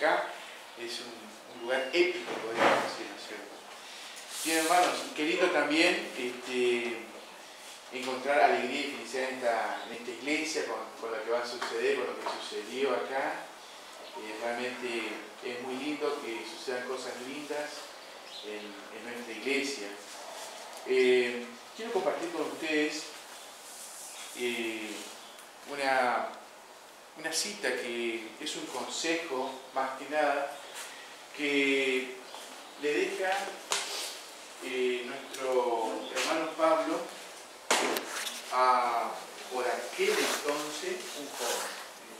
acá es un lugar épico, podríamos decir, ¿no es cierto? Bien, hermanos, qué lindo también encontrar alegría y felicidad en esta iglesia, con lo que va a suceder, con lo que sucedió acá. Realmente es muy lindo que sucedan cosas lindas en nuestra iglesia. Quiero compartir con ustedes una cita que es un consejo, más que nada, que le deja nuestro hermano Pablo por aquel entonces un joven,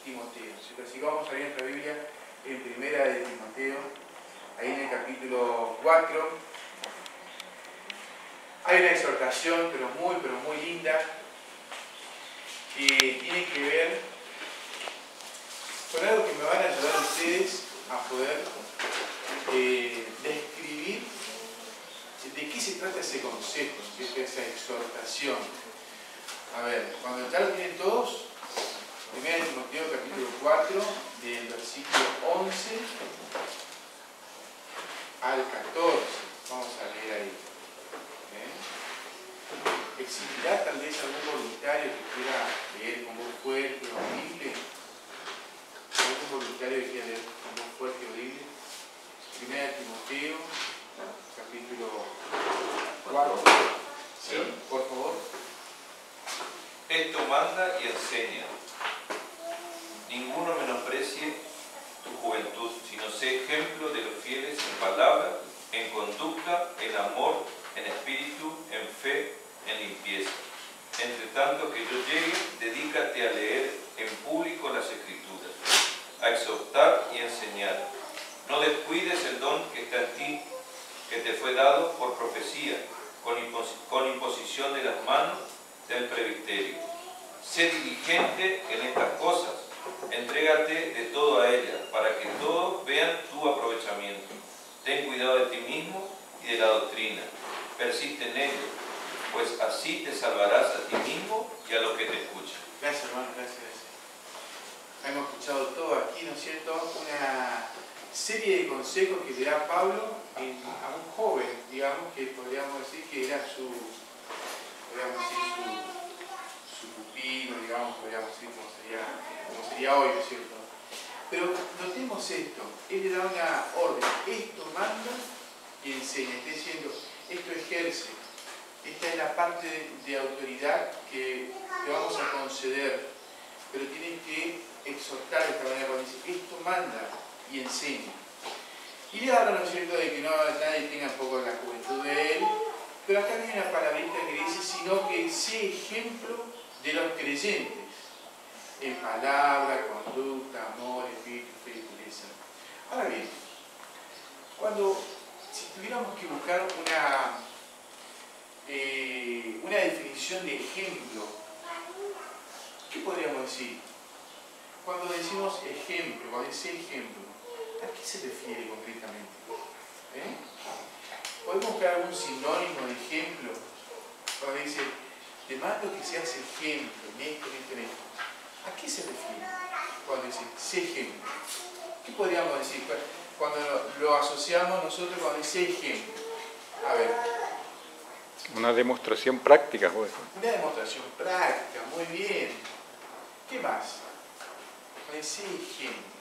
Timoteo. Así que vamos a ver en la Biblia en Primera de Timoteo, ahí en el capítulo 4. Hay una exhortación, pero muy linda, que tiene que ver con algo que me van a ayudar ustedes a poder describir de qué se trata ese consejo, esa exhortación. A ver, cuando ya lo tienen todos, 1 Timoteo capítulo 4, del versículo 11 al 14. Vamos a leer ahí. ¿Existirá tal vez algún voluntario que quiera leer con voz fuerte o audible? ¿Algún voluntario que quiera leer con voz fuerte o audible? 1 Timoteo, capítulo 4. Sí, por favor. Esto manda y enseña. Ninguno menosprecie tu juventud, sino sé ejemplo de los fieles en palabra, en conducta, en amor, en espíritu, en fe, en limpieza. Entre tanto que yo llegue, dedícate a leer en público las Escrituras, a exhortar y enseñar. No descuides el don que está en ti, que te fue dado por profecía, con imposición de las manos del presbiterio. Sé diligente en estas cosas, entrégate de todo a ellas, para que todos vean tu aprovechamiento. Ten cuidado de ti mismo y de la doctrina. Persiste en ello, pues así te salvarás a ti mismo y a los que te escuchan. Gracias, hermano, gracias. Hemos escuchado todo aquí, ¿no es cierto? Una serie de consejos que le da Pablo a un joven, digamos, que podríamos decir que era su pupilo, digamos, podríamos decir como sería hoy, ¿no es cierto? Pero notemos esto, él le da una orden, esto manda y enseña, está diciendo, esto ejerce, esta es la parte de autoridad que te vamos a conceder, pero tienes que exhortar de esta manera, cuando dice, esto manda y enseña. Y le habla, ¿no es cierto?, de que no nadie tenga un poco la juventud de él, pero acá viene una palabrita que dice, sino que sé ejemplo de los creyentes, en palabra, conducta, amor, espíritu, fe y pureza. Ahora bien, si tuviéramos que buscar una definición de ejemplo, ¿qué podríamos decir? Cuando decimos ejemplo, cuando dice ejemplo, ¿a qué se refiere concretamente? ¿Podemos buscar algún sinónimo de ejemplo? Cuando dice, te mando que seas ejemplo en esto, en esto, en esto. ¿A qué se refiere? Cuando dice, sé ejemplo. ¿Qué podríamos decir? Cuando lo asociamos nosotros cuando dice ejemplo. A ver. Una demostración práctica, pues. Una demostración práctica, muy bien. ¿Qué más? Cuando dice ejemplo.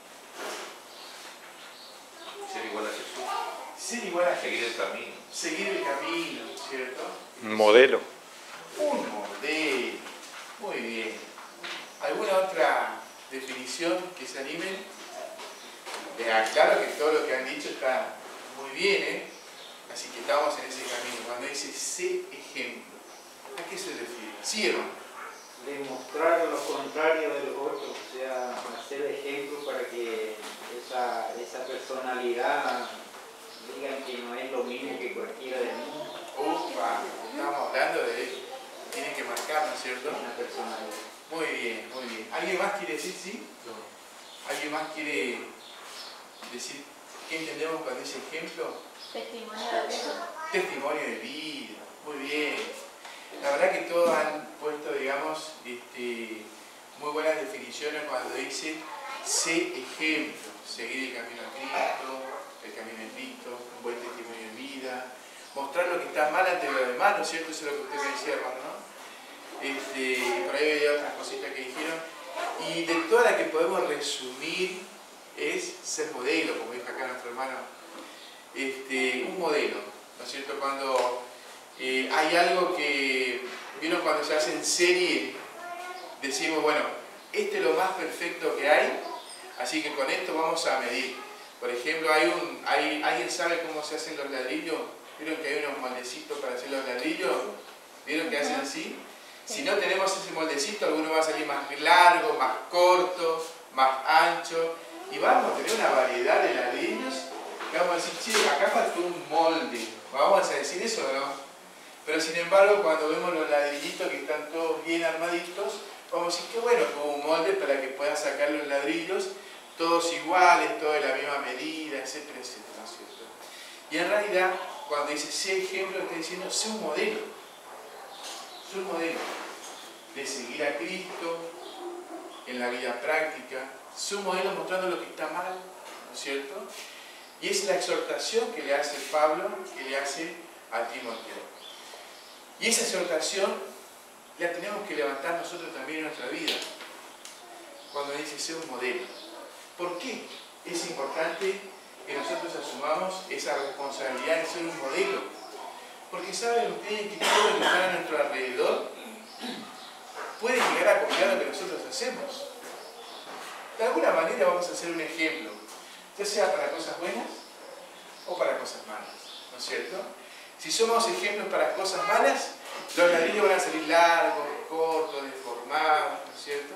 Ser igual a Jesús. Ser igual a Jesús. Seguir el camino. Seguir el camino, ¿cierto? Un modelo. Un modelo. Muy bien. ¿Alguna otra definición que se animen? Claro que todo lo que han dicho está muy bien, así que estamos en ese camino. Cuando dice sé ejemplo, ¿a qué se refiere? Sí, hermano. Demostrar lo contrario de los otros, o sea, hacer ejemplo para que esa personalidad digan que no es lo mismo que cualquiera del mundo. Ufa, estamos hablando de eso. Tienen que marcar, ¿no es cierto? Una personalidad. Muy bien, muy bien. ¿Alguien más quiere decir sí? No. ¿Alguien más quiere decir qué entendemos cuando dice ejemplo? Testimonio de vida. Testimonio de vida. Muy bien. La verdad que todos han puesto, digamos, muy buenas definiciones cuando dice sé ejemplo, seguir el camino a Cristo, el camino en Cristo, un buen testimonio de vida, mostrar lo que está mal ante los demás, ¿no es cierto? Eso es lo que usted me decía, hermano, ¿no? Por ahí había otras cositas que dijeron. Y de todas las que podemos resumir es ser modelo, como dijo acá nuestro hermano. Un modelo, ¿no es cierto? Cuando hay algo que, ¿vieron cuando se hace en serie? Decimos, bueno, este es lo más perfecto que hay, así que con esto vamos a medir. Por ejemplo, ¿alguien sabe cómo se hacen los ladrillos? ¿Vieron que hay unos moldecitos para hacer los ladrillos? ¿Vieron que hacen así? Si no tenemos ese moldecito, alguno va a salir más largo, más corto, más ancho, y vamos a tener una variedad de ladrillos que vamos a decir, che, acá faltó un molde. ¿Vamos a decir eso o no? Pero sin embargo, cuando vemos los ladrillitos que están todos bien armaditos, vamos a decir, qué bueno, como un molde para que puedas sacar los ladrillos, todos iguales, todos de la misma medida, etcétera, etcétera, ¿no es cierto? Y en realidad, cuando dice, sé ejemplo, está diciendo, sé un modelo. Sé un modelo de seguir a Cristo en la vida práctica. Sé un modelo mostrando lo que está mal, ¿no es cierto? Y es la exhortación que le hace Pablo, que le hace a Timoteo. Y esa exhortación la tenemos que levantar nosotros también en nuestra vida. Cuando dice ser un modelo. ¿Por qué es importante que nosotros asumamos esa responsabilidad de ser un modelo? Porque saben ustedes que todo lo que está a nuestro alrededor puede llegar a copiar lo que nosotros hacemos. De alguna manera vamos a hacer un ejemplo, ya sea para cosas buenas o para cosas malas, ¿no es cierto? Si somos ejemplos para cosas malas, los ladrillos van a salir largos, cortos, deformados, ¿no es cierto?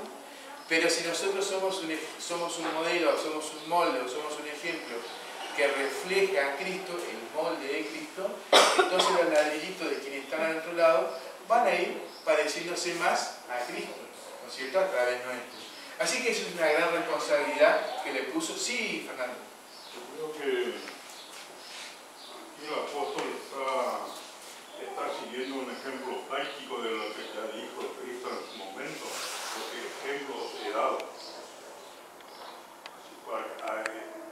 Pero si nosotros somos un modelo, somos un molde, somos un ejemplo que refleja a Cristo, el molde de Cristo, entonces los ladrillitos de quienes están al otro lado van a ir pareciéndose más a Cristo, ¿no es cierto? A través nuestro. Así que eso es una gran responsabilidad que le puso. Sí, Fernando. Yo creo que el apóstol está siguiendo un ejemplo práctico de lo que ya dijo Cristo en su momento, porque ejemplos he dado.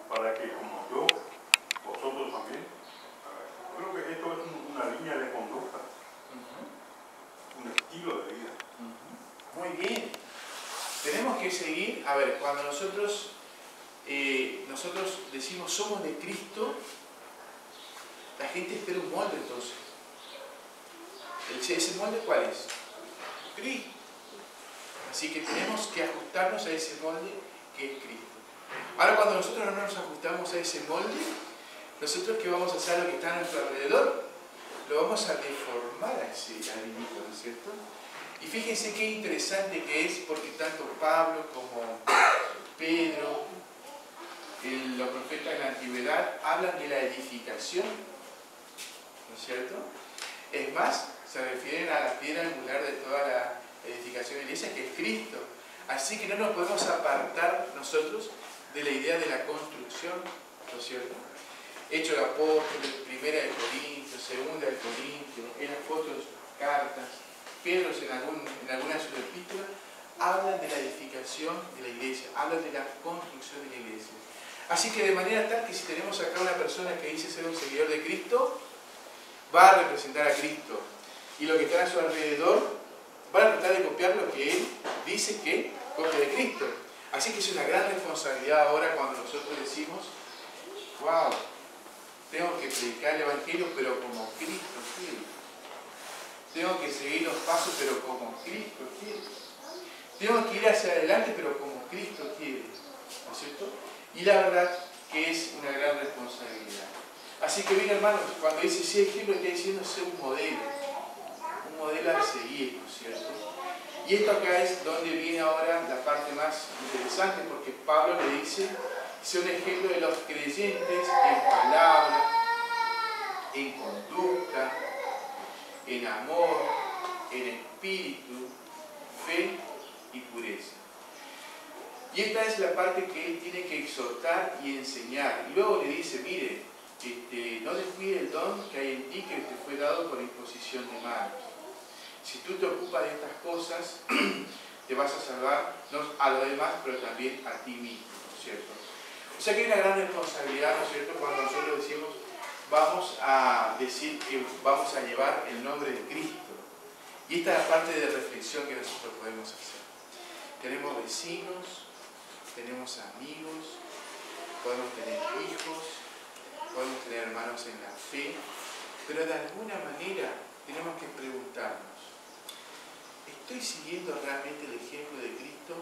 Para que como yo, vosotros también, creo que esto es una línea de conducta, un estilo de vida. Muy bien. Tenemos que seguir, a ver, cuando nosotros decimos somos de Cristo, la gente espera un molde entonces. ¿Ese molde cuál es? Cristo. Así que tenemos que ajustarnos a ese molde que es Cristo. Ahora cuando nosotros no nos ajustamos a ese molde, nosotros ¿qué vamos a hacer a lo que está a nuestro alrededor? Lo vamos a deformar a ese ladrillito, ¿no es cierto? Y fíjense qué interesante que es, porque tanto Pablo como Pedro, los profetas de la antigüedad, hablan de la edificación, ¿no es cierto? Es más, se refieren a la piedra angular de toda la edificación de la iglesia, que es Cristo. Así que no nos podemos apartar nosotros de la idea de la construcción, ¿no es cierto? Hechos de Apóstoles, Primera de Corintios, Segunda de Corintios, en las fotos, cartas, Pedro en alguna de sus epístolas, hablan de la edificación de la iglesia, hablan de la construcción de la iglesia. Así que de manera tal que si tenemos acá una persona que dice ser un seguidor de Cristo, va a representar a Cristo. Y lo que está a su alrededor van a tratar de copiar lo que él dice que copia de Cristo. Así que es una gran responsabilidad ahora cuando nosotros decimos, wow, tengo que predicar el Evangelio pero como Cristo quiere. Tengo que seguir los pasos pero como Cristo quiere. Tengo que ir hacia adelante pero como Cristo quiere. ¿No es cierto? Y la verdad que es una gran responsabilidad. Así que bien hermanos, cuando dice sí ejemplo, está diciendo ser un modelo a seguir, ¿no es cierto? Y esto acá es donde viene ahora la parte más interesante, porque Pablo le dice, sé un ejemplo de los creyentes en palabra, en conducta, en amor, en espíritu, fe y pureza. Y esta es la parte que él tiene que exhortar y enseñar. Y luego le dice, mire, no descuide el don que hay en ti que te fue dado por imposición de manos. Si tú te ocupas de estas cosas, te vas a salvar no a los demás, pero también a ti mismo, ¿no es cierto? O sea que hay una gran responsabilidad, ¿no es cierto?, cuando nosotros decimos, vamos a decir que vamos a llevar el nombre de Cristo. Y esta es la parte de reflexión que nosotros podemos hacer. Tenemos vecinos, tenemos amigos, podemos tener hijos, podemos tener hermanos en la fe, pero de alguna manera tenemos que preguntarnos, ¿estoy siguiendo realmente el ejemplo de Cristo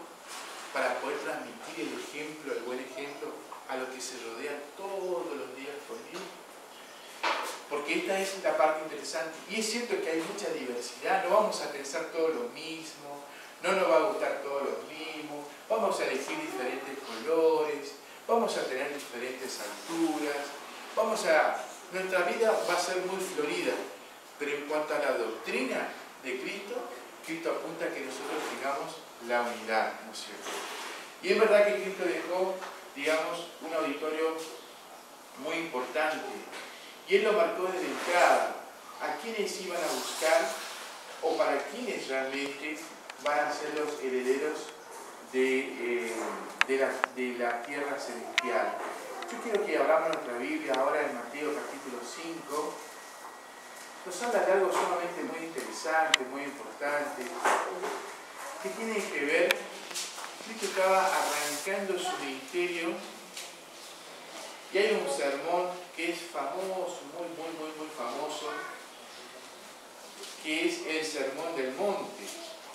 para poder transmitir el ejemplo, el buen ejemplo, a los que se rodean todos los días conmigo? Porque esta es la parte interesante. Y es cierto que hay mucha diversidad, no vamos a pensar todo lo mismo, no nos va a gustar todo lo mismo, vamos a elegir diferentes colores, vamos a tener diferentes alturas, nuestra vida va a ser muy florida, pero en cuanto a la doctrina de Cristo, Cristo apunta a que nosotros tengamos la unidad, ¿no es cierto? Y es verdad que Cristo dejó, digamos, un auditorio muy importante, y Él lo marcó desde la entrada, a quienes iban a buscar, o para quienes realmente van a ser los herederos de la tierra celestial. Yo quiero que abramos nuestra Biblia ahora en Mateo capítulo 5. Nos habla de algo sumamente muy interesante, muy importante, que tiene que ver, Cristo estaba arrancando su ministerio y hay un sermón que es famoso, muy famoso, que es el Sermón del Monte,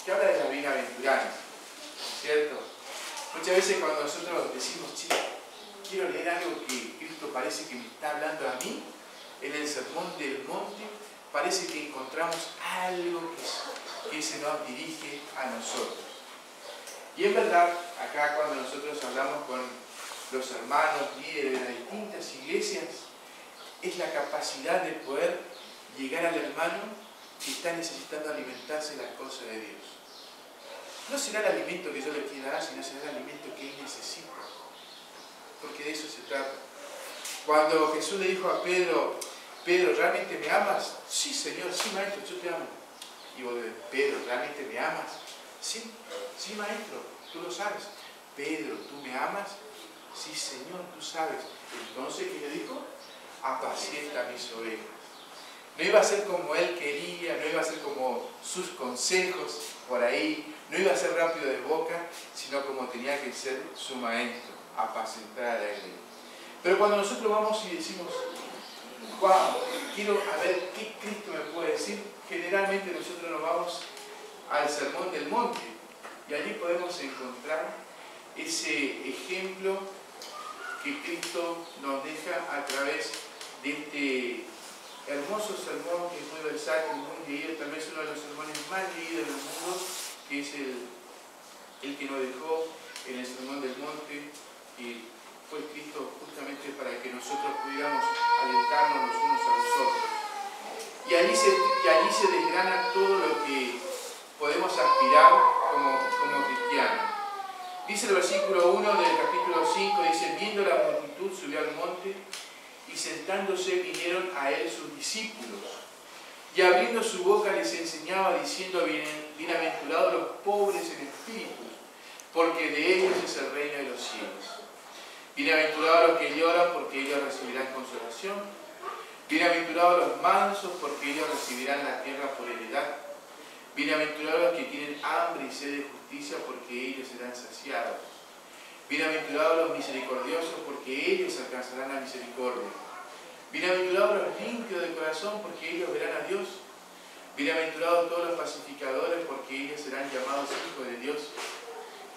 que habla de la bienaventuranza, ¿cierto? Muchas veces cuando nosotros decimos, che, quiero leer algo que Cristo parece que me está hablando a mí, en el Sermón del Monte parece que encontramos algo que se nos dirige a nosotros. Y es verdad, acá cuando nosotros hablamos con los hermanos líderes de las distintas iglesias, es la capacidad de poder llegar al hermano que está necesitando alimentarse de las cosas de Dios. No será el alimento que yo le quiera dar, sino será el alimento que él necesita. Porque de eso se trata. Cuando Jesús le dijo a Pedro, Pedro, ¿realmente me amas? Sí, Señor, sí, Maestro, yo te amo. Y vos, Pedro, ¿realmente me amas? Sí, sí, Maestro, tú lo sabes. Pedro, ¿tú me amas? Sí, Señor, tú sabes. Entonces, ¿qué le dijo? Apacienta mis ovejas. No iba a ser como él quería, no iba a ser como sus consejos por ahí, no iba a ser rápido de boca, sino como tenía que ser su maestro, apacentar a la iglesia. Pero cuando nosotros vamos y decimos, wow, quiero ver qué Cristo me puede decir, generalmente nosotros nos vamos al Sermón del Monte y allí podemos encontrar ese ejemplo que Cristo nos deja a través de este hermoso sermón que es muy versátil, muy leído, tal vez uno de los sermones más leídos del mundo, que es el que nos dejó en el Sermón del Monte, que fue escrito justamente para que nosotros pudiéramos alentarnos los unos a los otros. Y allí se desgrana todo lo que podemos aspirar como cristianos. Dice el versículo 1 del capítulo 5, dice, viendo la multitud subió al monte, y sentándose vinieron a él sus discípulos. Y abriendo su boca les enseñaba diciendo, bienaventurados los pobres en espíritu, porque de ellos es el reino de los cielos. Bienaventurados los que lloran, porque ellos recibirán consolación. Bienaventurados los mansos, porque ellos recibirán la tierra por heredad. Bienaventurados los que tienen hambre y sed de justicia, porque ellos serán saciados. Bienaventurados los misericordiosos, porque ellos alcanzarán la misericordia. Bienaventurados los limpios de corazón, porque ellos verán a Dios. Bienaventurados todos los pacificadores, porque ellos serán llamados hijos de Dios.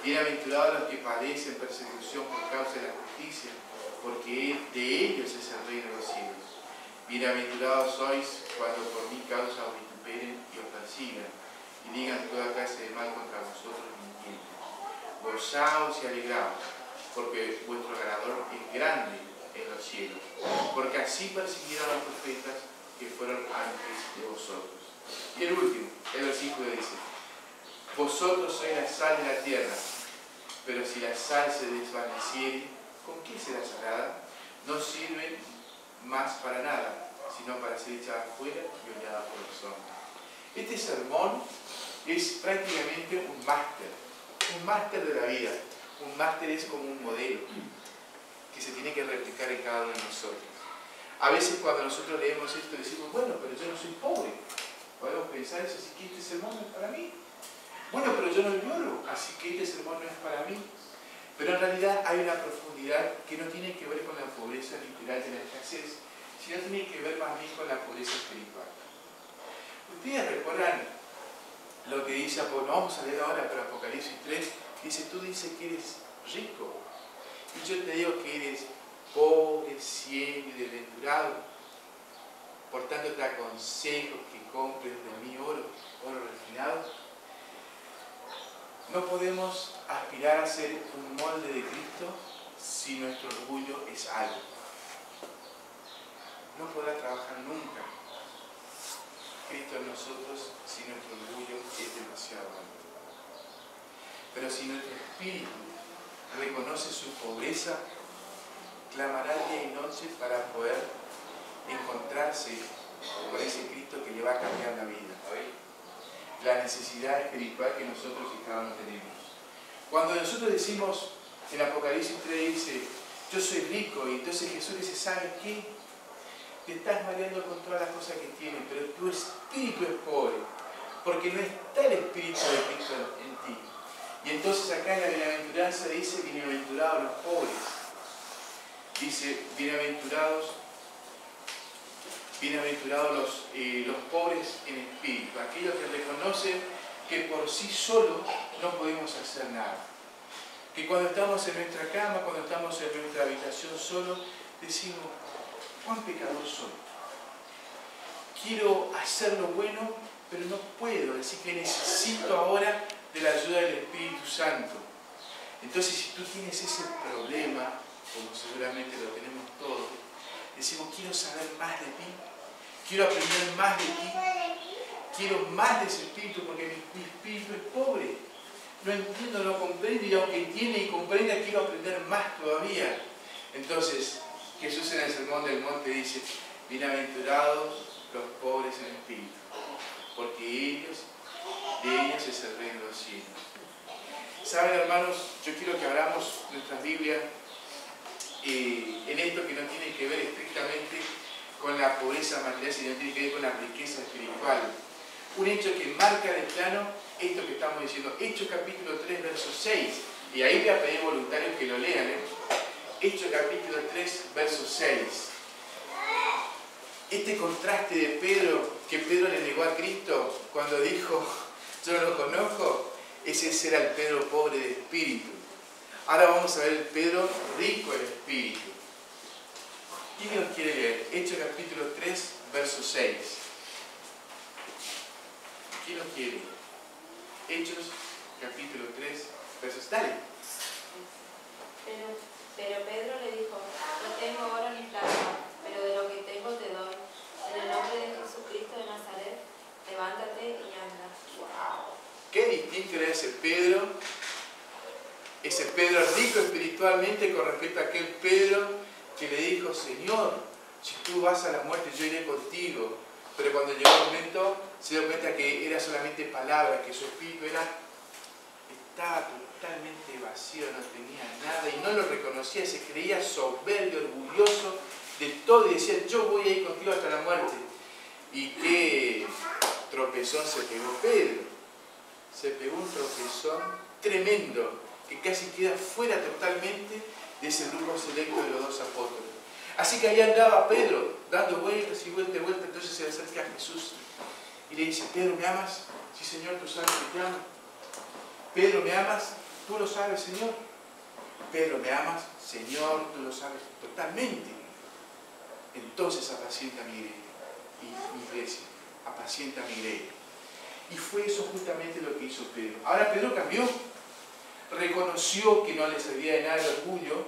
Bienaventurados los que padecen persecución por causa de la justicia, porque de ellos es el reino de los cielos. Bienaventurados sois cuando por mi causa os vituperen y os persigan, y digan toda clase de mal contra vosotros mintiendo. Gozaos y alegraos, porque vuestro ganador es grande en los cielos, porque así persiguieron a los profetas que fueron antes de vosotros. Y el último, el versículo dice, vosotros sois la sal de la tierra, pero si la sal se desvaneciere, ¿con qué será salada? No sirve más para nada, sino para ser echada fuera y hollada por los hombres. Este sermón es prácticamente un máster de la vida. Un máster es como un modelo que se tiene que replicar en cada uno de nosotros. A veces cuando nosotros leemos esto decimos, bueno, pero yo no soy pobre. Podemos pensar eso, así que este sermón no es para mí. Bueno, pero yo no lloro, así que este sermón no es para mí. Pero en realidad hay una profundidad que no tiene que ver con la pobreza literal de la escasez, sino tiene que ver más bien con la pobreza espiritual. Ustedes recuerdan lo que dice, no vamos a leer ahora, pero Apocalipsis 3, dice, tú dices que eres rico, y yo te digo que eres pobre, ciego y desventurado. Por tanto te aconsejo que compres de mí oro refinado. No podemos aspirar a ser un molde de Cristo si nuestro orgullo es algo. No podrá trabajar nunca Cristo en nosotros si nuestro orgullo es demasiado alto. Pero si nuestro espíritu reconoce su pobreza, clamará día y noche para poder encontrarse con ese Cristo que le va a cambiar la vida. La necesidad espiritual que nosotros y cada uno tenemos. Cuando nosotros decimos, en Apocalipsis 3 dice, yo soy rico, y entonces Jesús dice, ¿sabes qué? Te estás mareando con todas las cosas que tienes, pero tu espíritu es pobre, porque no está el espíritu de Cristo en ti. Y entonces acá en la bienaventuranza dice, bienaventurados los pobres. Dice, bienaventurados los pobres en espíritu, aquellos que reconocen que por sí solos no podemos hacer nada. Que cuando estamos en nuestra cama, cuando estamos en nuestra habitación solos, decimos, ¿cuán pecador soy? Quiero hacer lo bueno, pero no puedo, así que necesito ahora de la ayuda del Espíritu Santo. Entonces, si tú tienes ese problema, como seguramente lo tenemos todos, decimos, quiero saber más de ti, quiero aprender más de ti, quiero más de ese espíritu, porque mi espíritu es pobre. No entiendo, no comprendo, y aunque entienda y comprenda, quiero aprender más todavía. Entonces, Jesús en el Sermón del Monte dice, bienaventurados los pobres en espíritu, porque de ellos es el reino de los cielos. Saben, hermanos, yo quiero que abramos nuestras Biblias en esto que no tiene que ver estrictamente con la pobreza material, sino tiene que ver con la riqueza espiritual. Un hecho que marca de plano esto que estamos diciendo. Hechos capítulo 3, verso 6. Y ahí voy a pedir voluntarios que lo lean. Hechos capítulo 3, verso 6. Este contraste de Pedro, que Pedro le negó a Cristo cuando dijo, yo no lo conozco, ese era el Pedro pobre de espíritu. Ahora vamos a ver el Pedro rico en espíritu. ¿Quién nos quiere leer? Hechos capítulo 3, verso 6. ¿Quién nos quiere? Hechos capítulo 3, verso 6. Dale. Pero Pedro le dijo, no tengo oro ni plata, pero de lo que tengo te doy. En el nombre de Jesucristo de Nazaret, levántate y anda. ¡Wow! Qué distinto era ese Pedro rico espiritualmente con respecto a aquel Pedro que le dijo, Señor, si tú vas a la muerte yo iré contigo. Pero cuando llegó el momento se dio cuenta que era solamente palabras, que su espíritu estaba totalmente vacío, no tenía nada y no lo reconocía, se creía soberbio, orgulloso de todo y decía, yo voy a ir contigo hasta la muerte. Y qué tropezón se pegó Pedro. Se pegó un tropezón tremendo que casi queda fuera totalmente de ese grupo selecto de los 2 apóstoles. Así que ahí andaba Pedro, dando vueltas y vueltas y vueltas. Entonces se acerca a Jesús y le dice, Pedro, ¿me amas? Sí, Señor, tú sabes que te amo. Pedro, ¿me amas? Tú lo sabes, Señor. Pedro, ¿me amas? Señor, tú lo sabes totalmente. Entonces apacienta mi iglesia, apacienta mi iglesia. Y fue eso justamente lo que hizo Pedro. Ahora Pedro cambió. Reconoció que no le servía de nada el orgullo,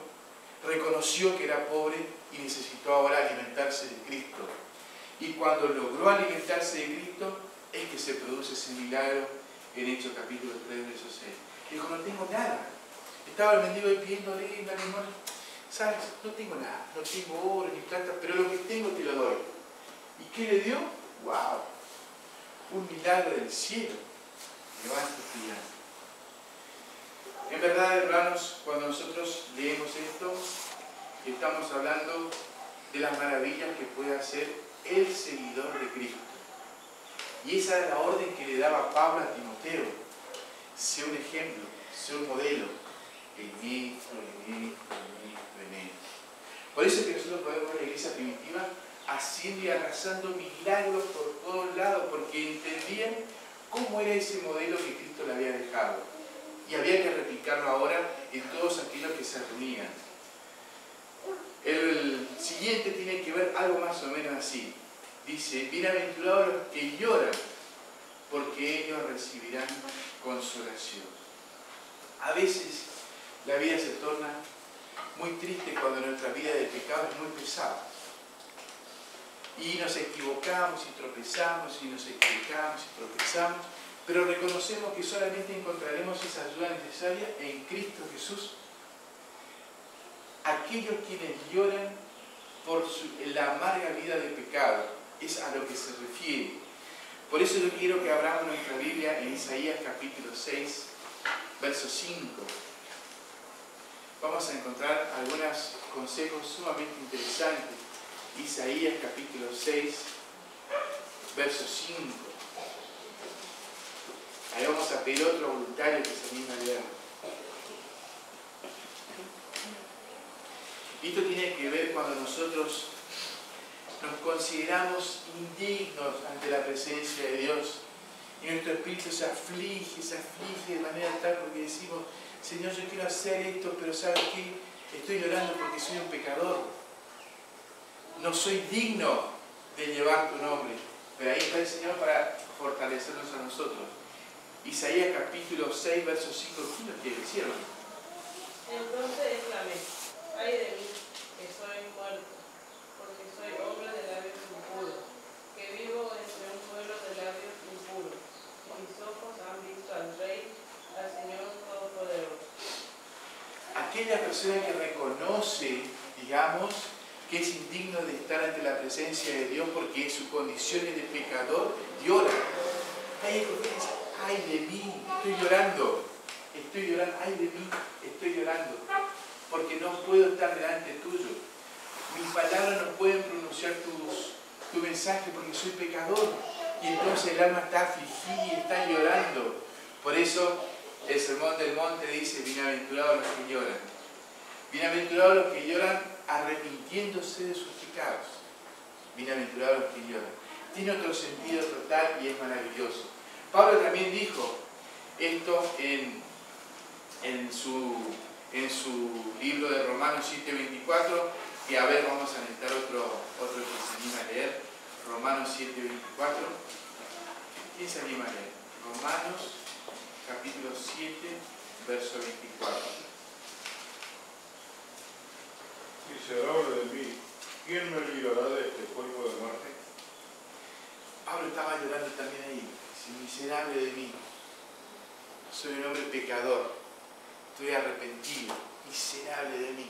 reconoció que era pobre y necesitó ahora alimentarse de Cristo. Y cuando logró alimentarse de Cristo, es que se produce ese milagro en Hechos capítulo 3, verso 6. Dijo, no tengo nada. Estaba el mendigo ahí pidiéndole, hermano, ¿sabes? No tengo nada, no tengo oro ni plata, pero lo que tengo te lo doy. ¿Y qué le dio? ¡Wow! Un milagro del cielo. levántate y anda. En verdad, hermanos, cuando nosotros leemos esto, estamos hablando de las maravillas que puede hacer el seguidor de Cristo. Y esa era la orden que le daba Pablo a Timoteo. Sé un ejemplo, sé un modelo. En esto. Por eso es que nosotros podemos ver la iglesia primitiva haciendo y arrasando milagros por todos lados, porque entendían cómo era ese modelo que Cristo le había dejado. Y había que replicarlo ahora en todos aquellos que se reunían. El siguiente tiene que ver algo más o menos así. Dice, bienaventurados los que lloran, porque ellos recibirán consolación. A veces la vida se torna muy triste cuando nuestra vida de pecado es muy pesada. Y nos equivocamos y tropezamos, y nos equivocamos y tropezamos, pero reconocemos que solamente encontraremos esa ayuda necesaria en Cristo Jesús. Aquellos quienes lloran por la amarga vida de pecado, es a lo que se refiere. Por eso yo quiero que abramos nuestra Biblia en Isaías capítulo 6, verso 5. Vamos a encontrar algunos consejos sumamente interesantes. Isaías capítulo 6, verso 5. Ahí vamos a pedir otro voluntario que se anime a leer. Esto tiene que ver cuando nosotros nos consideramos indignos ante la presencia de Dios y nuestro espíritu se aflige de manera tal porque decimos, Señor, yo quiero hacer esto, pero ¿sabes qué? Estoy llorando porque soy un pecador. No soy digno de llevar tu nombre. Pero ahí está el Señor para fortalecernos a nosotros. Isaías capítulo 6, verso 5. ¿Quién lo quiere decir? Entonces exclamé, ay de mí, que soy muerto, porque soy hombre de labios impuros, que vivo entre un pueblo de labios impuros. Mis ojos han visto al Rey, al Señor Todopoderoso. Aquella persona que reconoce, digamos, que es indigno de estar ante la presencia de Dios porque en su condición de pecador llora. Ay de mí, estoy llorando, ay de mí, estoy llorando, porque no puedo estar delante tuyo. Mis palabras no pueden pronunciar tu mensaje porque soy pecador. Y entonces el alma está afligida y está llorando. Por eso el Sermón del Monte dice, bienaventurados los que lloran. Bienaventurados los que lloran arrepintiéndose de sus pecados. Bienaventurados los que lloran. Tiene otro sentido total y es maravilloso. Pablo también dijo esto en su libro de Romanos 7:24, que a ver, vamos a necesitar otro que se anime a leer. Romanos 7:24. ¿Quién se anima a leer? Romanos capítulo 7, verso 24. Miserable de mí, ¿quién me librará de este cuerpo de muerte? Pablo estaba llorando también ahí. Dice, miserable de mí. Soy un hombre pecador. Estoy arrepentido. Miserable de mí.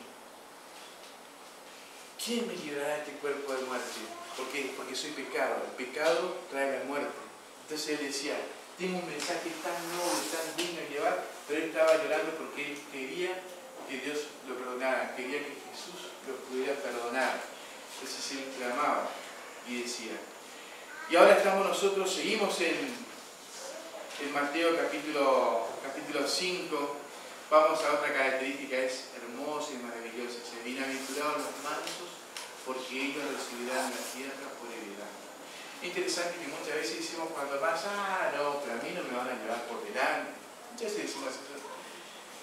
¿Quién me librará de este cuerpo de muerte? ¿Por qué? Porque soy pecado. El pecado trae la muerte. Entonces él decía, tengo un mensaje tan noble, tan digno de llevar, pero él estaba llorando porque él quería que Dios lo perdonara, quería que Jesús lo pudiera perdonar. Entonces él clamaba y decía. Y ahora seguimos en Mateo capítulo 5, vamos a otra característica, es hermosa y maravillosa. Dice, bienaventurados los mansos, porque ellos recibirán la tierra por heredad. Es interesante que muchas veces decimos cuando más, no, pero a mí no me van a llevar por delante. Muchas veces decimos eso.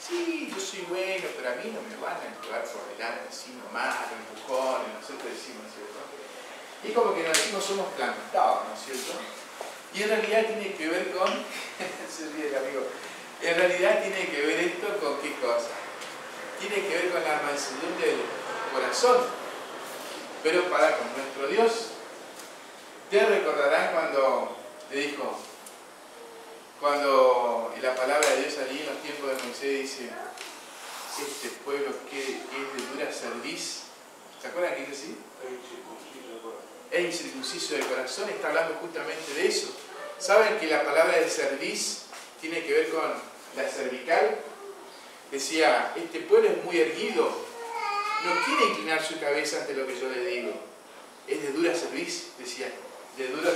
Sí, yo soy bueno, pero a mí no me van a llevar por delante, así nomás, empujones, nosotros decimos, ¿cierto? Y como que nos decimos somos plantados, ¿no es cierto? Y en realidad tiene que ver con, se ríe el amigo, en realidad tiene que ver esto con qué cosa. Tiene que ver con la mansedumbre del corazón, pero para con nuestro Dios. Ustedes recordarán cuando le dijo, cuando la palabra de Dios allí en los tiempos de Moisés dice, este pueblo que es de dura cerviz, ¿se acuerdan que dice así? Es incircunciso de corazón, está hablando justamente de eso. ¿Saben que la palabra de cerviz tiene que ver con la cervical. Decía, este pueblo es muy erguido, no quiere inclinar su cabeza ante lo que yo le digo. Es de dura cerviz, decía, de dura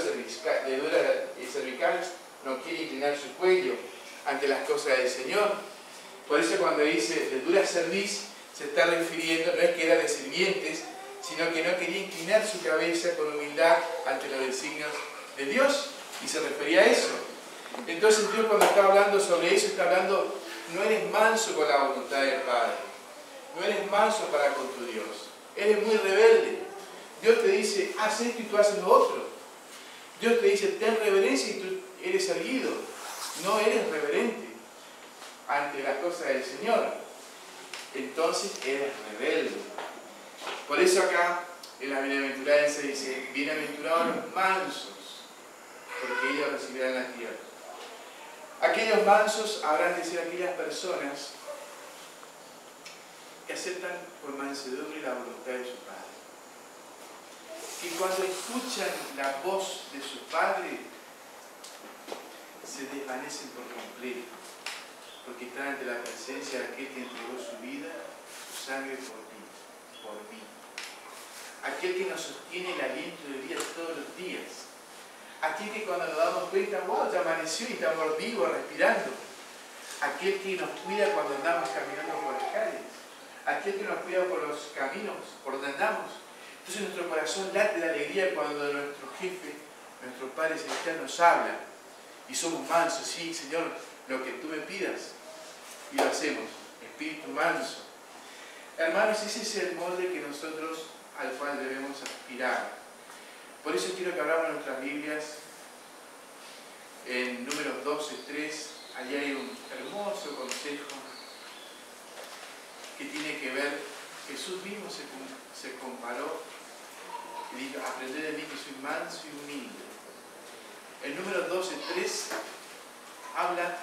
cervical, no quiere inclinar su cuello ante las cosas del Señor. Por eso cuando dice de dura cerviz, se está refiriendo, no es que era de sirvientes, sino que no quería inclinar su cabeza con humildad ante los designios de Dios, y se refería a eso. Entonces Dios, cuando está hablando sobre eso, está hablando, no eres manso con la voluntad del Padre, no eres manso para con tu Dios, eres muy rebelde. Dios te dice, haz esto y tú haces lo otro. Dios te dice, ten reverencia y tú eres erguido, no eres reverente ante las cosas del Señor. Entonces eres rebelde. Por eso acá en la bienaventuranza dice, bienaventurados los mansos, porque ellos recibirán la tierra. Aquellos mansos habrán de ser aquellas personas que aceptan con mansedumbre la voluntad de su Padre. Que cuando escuchan la voz de su Padre, se desvanecen por completo, porque están ante la presencia de aquel que entregó su vida, su sangre por mí. Aquel que nos sostiene el aliento de vida todos los días. Aquel que cuando nos damos cuenta, wow, ya amaneció y estamos vivos, respirando. Aquel que nos cuida cuando andamos caminando por las calles. Aquel que nos cuida por los caminos, por donde andamos. Entonces nuestro corazón late de alegría cuando nuestro jefe, nuestro Padre Celestial nos habla. Y somos mansos, sí, Señor, lo que tú me pidas. Y lo hacemos, espíritu manso. Hermanos, ese es el molde que nosotros al cual debemos aspirar. Por eso quiero que abramos nuestras Biblias en Números 12:3. Allí hay un hermoso consejo que tiene que ver, Jesús mismo se comparó y dijo, aprended de mí que soy manso y humilde. El Números 12:3 habla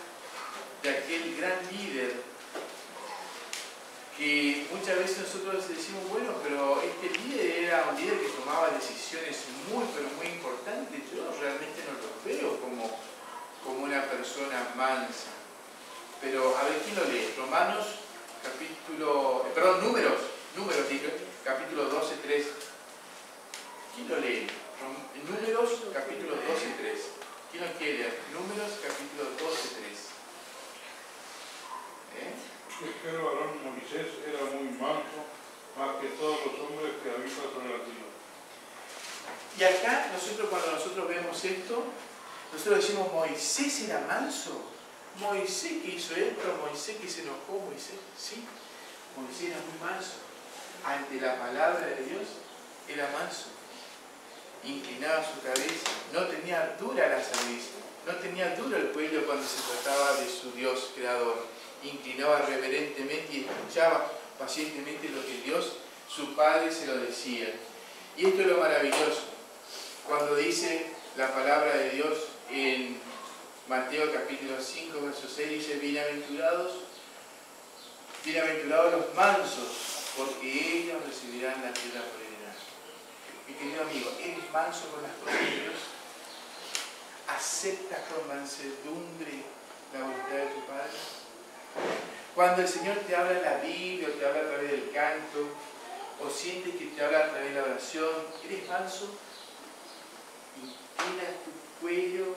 de aquel gran líder que muchas veces nosotros decimos, bueno, pero este líder era un líder que tomaba decisiones pero muy importantes. Yo realmente no lo veo como una persona mansa. Pero, a ver, ¿quién lo lee? Números, capítulo 12:3. ¿Quién lo lee? Números, capítulo 12:3. ¿Quién lo quiere leer? Números, capítulo 12:3. El varón Moisés era muy manso, más que todos los hombres que habitan sobre la tierra. Y acá, cuando nosotros vemos esto, nosotros decimos, Moisés era manso. Moisés que hizo esto, Moisés que se enojó, Moisés. Sí, Moisés era muy manso. Ante la palabra de Dios, era manso. Inclinaba su cabeza, no tenía dura la cerviz, no tenía duro el cuello cuando se trataba de su Dios creador. Inclinaba reverentemente y escuchaba pacientemente lo que Dios, su Padre, se lo decía. Y esto es lo maravilloso. Cuando dice la palabra de Dios en Mateo capítulo 5, verso 6, dice, bienaventurados los mansos, porque ellos recibirán la tierra por heredad. Mi querido amigo, ¿eres manso con las cosas de Dios? ¿Aceptas con mansedumbre la voluntad de tu Padre? Cuando el Señor te habla en la Biblia, o te habla a través del canto, o sientes que te habla a través de la oración, ¿eres manso? Inclinas tu cuello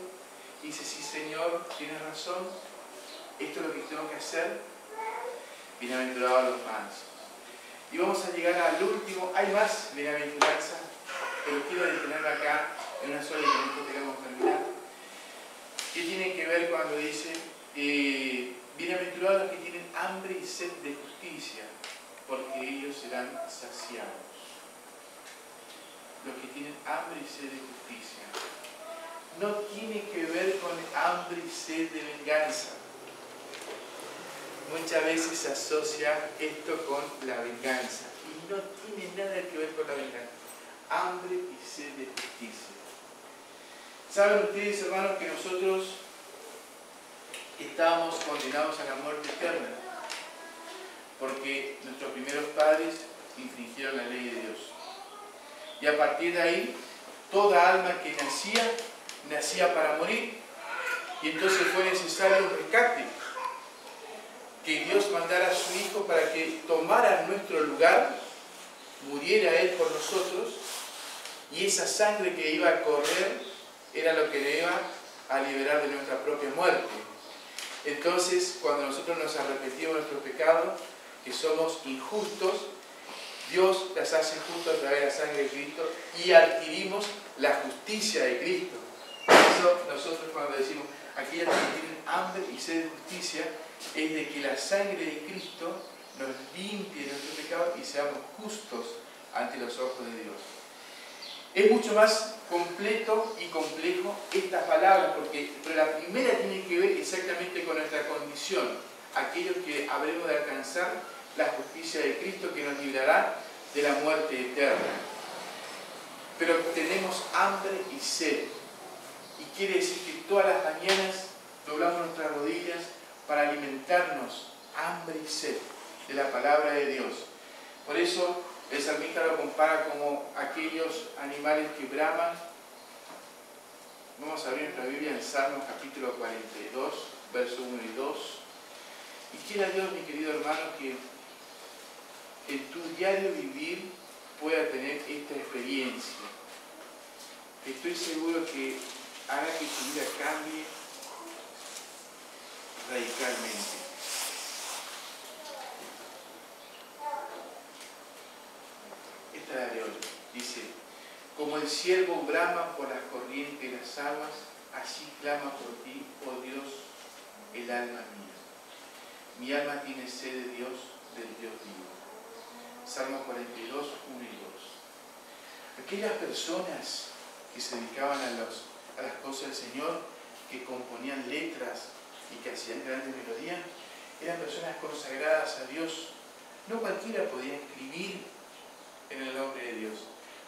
y dices, sí Señor, tienes razón, esto es lo que tengo que hacer. Bienaventurados los mansos. Y vamos a llegar al último, hay más bienaventuranza, pero quiero detenerme acá en una sola y con esto queremos terminar. ¿Qué tiene que ver cuando dice, bienaventurados los que tienen hambre y sed de justicia, porque ellos serán saciados? Los que tienen hambre y sed de justicia. No tiene que ver con hambre y sed de venganza. Muchas veces se asocia esto con la venganza y no tiene nada que ver con la venganza. Hambre y sed de justicia. ¿Saben ustedes, hermanos, que nosotros estábamos condenados a la muerte eterna? Porque nuestros primeros padres infringieron la ley de Dios. Y a partir de ahí, toda alma que nacía para morir. Y entonces fue necesario un rescate, que Dios mandara a su Hijo para que tomara nuestro lugar, muriera Él por nosotros, y esa sangre que iba a correr era lo que le iba a liberar de nuestra propia muerte. Entonces, cuando nosotros nos arrepentimos de nuestros pecados, que somos injustos, Dios las hace justas a través de la sangre de Cristo y adquirimos la justicia de Cristo. Por eso nosotros cuando decimos, aquellos que tienen hambre y sed de justicia, es de que la sangre de Cristo nos limpie de nuestros pecados y seamos justos ante los ojos de Dios. Es mucho más completo y complejo esta palabra, pero la primera tiene que ver exactamente con nuestra condición, aquellos que habremos de alcanzar la justicia de Cristo que nos librará de la muerte eterna. Pero tenemos hambre y sed, y quiere decir que todas las mañanas doblamos nuestras rodillas para alimentarnos hambre y sed de la palabra de Dios. Por eso el salmista lo compara como aquellos animales que braman. Vamos a abrir nuestra Biblia en Salmos capítulo 42, versos 1 y 2. Y quiera Dios, mi querido hermano, que en tu diario vivir pueda tener esta experiencia. Estoy seguro que haga que tu vida cambie radicalmente. Esta la de hoy. Dice, como el ciervo brama por las corrientes de las aguas, así clama por ti, oh Dios, el alma mía. Mi alma tiene sed de Dios, del Dios vivo. Salmo 42, 1 y 2. Aquellas personas que se dedicaban a las cosas del Señor, que componían letras y que hacían grandes melodías, eran personas consagradas a Dios. No cualquiera podía escribir en el nombre de Dios.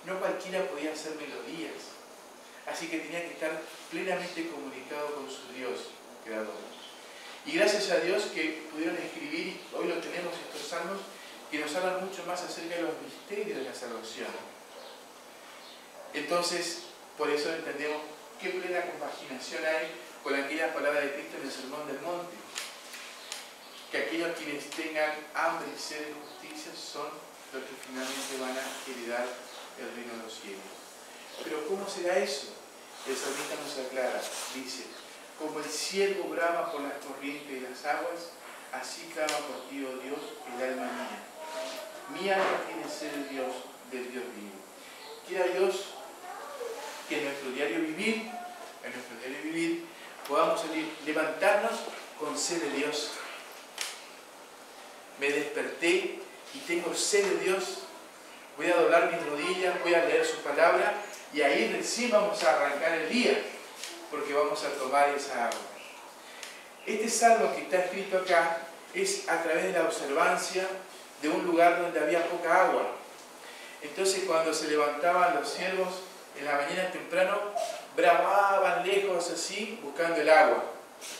No cualquiera podía hacer melodías. Así que tenía que estar plenamente comunicado con su Dios, creador. Y gracias a Dios que pudieron escribir, hoy lo tenemos estos salmos, que nos hablan mucho más acerca de los misterios de la salvación. Entonces, por eso entendemos qué plena compaginación hay con aquellas palabras de Cristo en el Sermón del Monte. Que aquellos quienes tengan hambre y sed de justicia son los que finalmente van a heredar el reino de los cielos. Pero ¿cómo será eso? El salmista nos aclara, dice, como el ciervo brama por las corrientes de las aguas, así clama por ti, oh Dios, el alma mía. Mi alma tiene sed de Dios, del Dios vivo. Quiera Dios que en nuestro diario vivir, podamos levantarnos con sed de Dios. Me desperté y tengo sed de Dios. Voy a doblar mis rodillas, voy a leer su palabra y ahí recién vamos a arrancar el día, porque vamos a tomar esa agua. Este salmo que está escrito acá es a través de la observancia de un lugar donde había poca agua. Entonces cuando se levantaban los ciervos en la mañana temprano, bramaban lejos así buscando el agua,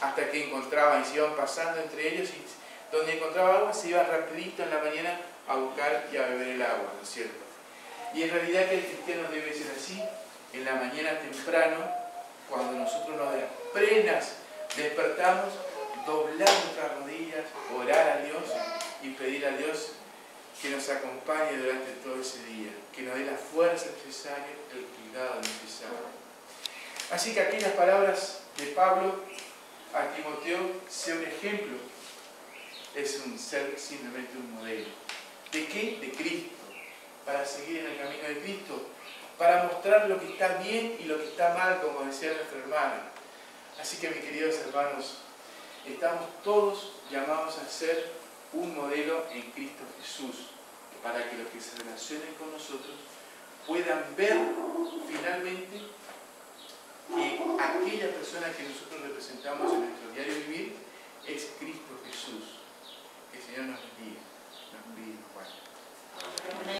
hasta que encontraban y se iban pasando entre ellos, y donde encontraba agua se iban rapidito en la mañana a buscar y a beber el agua, ¿no es cierto? Y en realidad que el cristiano debe ser así, en la mañana temprano, cuando nosotros nos apenas despertamos, doblar nuestras rodillas, orar a Dios y pedir a Dios que nos acompañe durante todo ese día, que nos dé la fuerza necesaria, el cuidado necesario. Así que aquellas palabras de Pablo a Timoteo sea un ejemplo, es ser simplemente un modelo. ¿De qué? De Cristo, para seguir en el camino de Cristo, para mostrar lo que está bien y lo que está mal, como decía nuestra hermana. Así que, mis queridos hermanos, estamos todos llamados a ser un modelo en Cristo Jesús, para que los que se relacionen con nosotros puedan ver finalmente que aquella persona que nosotros representamos en nuestro diario vivir es Cristo Jesús. Que el Señor nos bendiga. Nos bendiga, Juan.